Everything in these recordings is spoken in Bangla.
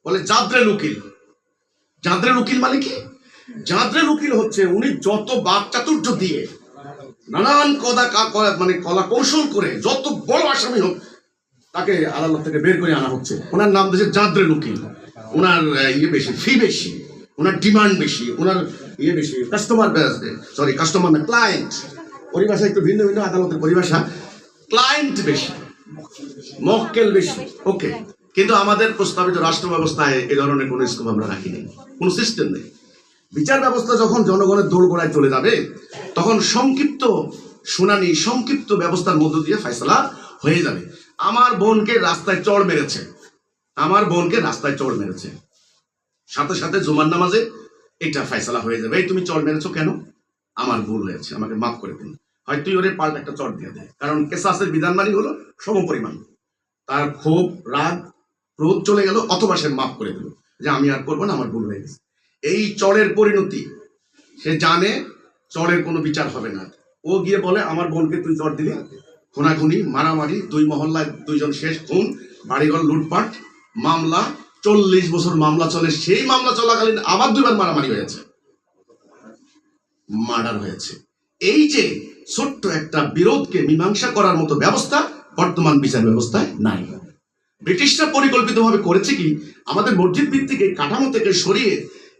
বলে জাদ্রেল উকিল। জাদ্রেল উকিল মানে কি? জাদ্রেল উকিল হচ্ছে উনি যত বাক চাতুর্য দিয়ে নানান মানে কলা কৌশল করে যত বড় আসামি হোক তাকে আদালত থেকে বের করে আনা হচ্ছে। ওনার নাম দিয়েছে জাদ্রেল উকিল। ওনার বেশি, ফি বেশি, ওনার ডিমান্ড বেশি, ওনার বেশি, কাস্টমার না, ক্লায়েন্ট। পরিভাষা একটু ভিন্ন ভিন্ন, আদালতের পরিভাষা। ক্লায়েন্ট বেশি, মক্কেল বেশি, ওকে। কিন্তু আমাদের প্রস্তাবিত রাষ্ট্র ব্যবস্থায় এই ধরনের কোনো স্কোপ আমরা রাখিনি, কোনো সিস্টেম নেই। বিচার ব্যবস্থা যখন জনগণের দোরগোড়ায় চলে যাবে তখন সংক্ষিপ্ত শুনানি, সংক্ষিপ্ত ব্যবস্থার মধ্য দিয়ে ফয়সালা হয়ে যাবে। আমার বোনকে রাস্তায় চড় মেরেছে, সাথে সাথে জুমার নামাজে এটা ফয়সালা হয়ে যাবে। এই তুমি চড় মেরেছো কেন? আমার ভুল হয়েছে, আমাকে মাফ করে দিন। হয় তুই ওরে পাল্টা একটা চড় দিয়ে দেয়, কারণ কেসাসের বিধান মানি হলো সমপরিমাণ। তার ক্ষোভ, রাগ, ক্রোধ চলে গেল, অথবা সে মাফ করে দিল যে আমি আর করবো না, আমার ভুল হয়ে গেছে। এই চড়ের পরিণতি সে জানে, চড়ের কোনো বিচার হবে না। ও গিয়ে বলে আমার বোনকে তুই চড় দিলি, খুনাখুনি, মারামারি, 2 মহল্লায় 2 জন শেষ, খুন, বাড়িঘর লুটপাট, মামলা, 40 বছর মামলা চলে। সেই মামলা চলাকালীন আবার 2বার মারামারি হয়েছে, মার্ডার হয়েছে। এই যে ছোট্ট একটা বিরোধকে মীমাংসা করার মতো ব্যবস্থা বর্তমান বিচার ব্যবস্থায় নাই। ব্রিটিশরা পরিকল্পিতভাবে করেছে কি, আমাদের মসজিদ ভিত্তিক এই কাঠামো থেকে সরিয়ে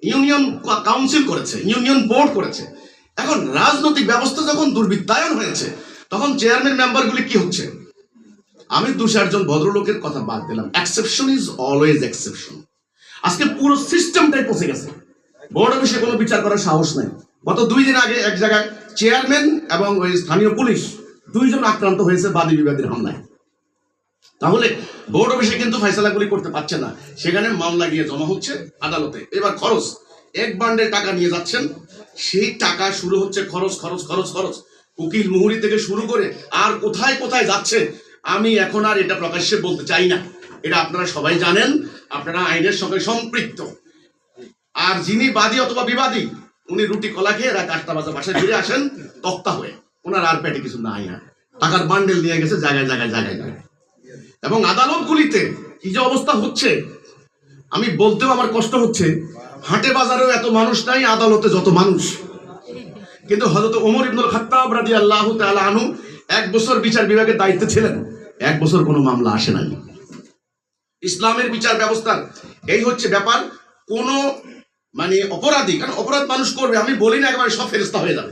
ইউনিয়ন কাউন্সিল করেছে, ইউনিয়ন বোর্ড করেছে। এখন রাজনৈতিক ব্যবস্থা যখন দুর্বৃত্তায়ন হয়েছে তখন চেয়ারম্যান মেম্বারগুলি কি হচ্ছে? আমি 2-4 জন ভদ্রলোকের কথা বাদ দিলাম, এক্সেপশন ইজ অলওয়েজ এক্সেপশন। আজকে পুরো সিস্টেমটাই পচে গেছে, বোর্ড অফিসে কোনো বিচার করার সাহস নাই। গত 2 দিন আগে এক জায়গায় চেয়ারম্যান এবং ওই স্থানীয় পুলিশ 2 জন আক্রান্ত হয়েছে বাদী বিবাদীর হামলায়। তাহলে বোর্ড অফিসে কিন্তু ফয়সালাগুলি করতে পারছে না, সেখানে মামলা গিয়ে জমা হচ্ছে আদালতে। এবার খরচ, 1 বান্ডেল টাকা নিয়ে যাচ্ছেন, সেই টাকা শুরু হচ্ছে খরচ খরচ খরচ খরচ, উকিল মুহুরি থেকে শুরু করে আর কোথায় কোথায় যাচ্ছে আমি এখন আর এটা প্রকাশ্যে বলতে চাই না। এটা আপনারা সবাই জানেন, আপনারা আইনের সঙ্গে সম্পৃক্ত। আর যিনি বাদী অথবা বিবাদী, উনি রুটি কলা খেয়ে রাত 8টা বাজে বাসায় ফিরে আসেন তক্তা হয়ে, ওনার আর পেটে কিছু নাই, আর টাকার বান্ডেল নিয়ে গেছে জায়গায় জায়গায় জায়গায় জায়গায়। এবং আদালতগুলিতে কি যে অবস্থা হচ্ছে আমি বলতেও আমার কষ্ট হচ্ছে। হাটে বাজারেও এত মানুষ নাই, আদালতে যত মানুষ। কিন্তু হযরত ওমর ইবনুল খাত্তাব রাদিয়াল্লাহু তাআলা আনহু 1 বছর বিচার বিভাগের দায়িত্বে ছিলেন, 1 বছর কোনো মামলা আসে নাই। ইসলামের বিচার ব্যবস্থার এই হচ্ছে ব্যাপার। কোনো মানে অপরাধী, কারণ অপরাধ মানুষ করবে, আমি বলি না একেবারে সব ফেরেশতা হয়ে যাবে।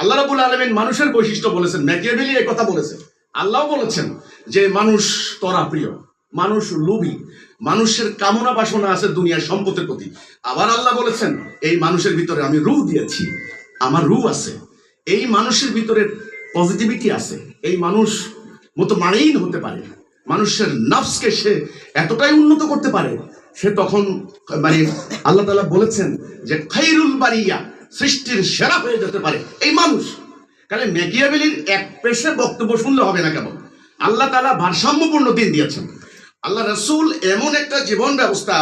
আল্লাহ রাব্বুল আলামিন মানুষের বৈশিষ্ট্য বলেছেন, ম্যাকিয়াভেলি এই কথা বলেছেন। আল্লাহ বলেছেন যে মানুষ তরা প্রিয়, মানুষ লোভী, মানুষের কামনা বাসনা আছে দুনিয়ার সম্পদের প্রতি। আবার আল্লাহ বলেছেন এই মানুষের ভিতরে আমি রূহ দিয়েছি, আমার রূহ আছে, এই মানুষের ভিতরে পজিটিভিটি আছে, এই মানুষ মুতমাইন হতে পারে, মানুষের নফসকে সে এতটাই উন্নত করতে পারে, সে তখন মানে আল্লাহ তাআলা বলেছেন যে খায়রুল বারিয়া, সৃষ্টির সেরা হয়ে যেতে পারে এই মানুষ। তাহলে ম্যাকিয়াভেলির এক পেশে বক্তব্য শুনলে হবে না কেবল। আল্লাহ তাআলা ভারসাম্যপূর্ণ দিন দিয়েছেন। আল্লাহ রাসূল এমন একটা জীবন ব্যবস্থা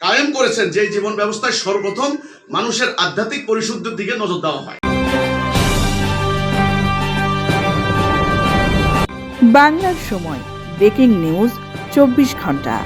কায়েম করেছেন যে জীবন ব্যবস্থায় সর্বপ্রথম মানুষের আধ্যাত্মিক পরিশুদ্ধির দিকে নজর দেওয়া হয়। বাংলার সময় ব্রেকিং নিউজ 24 ঘন্টা।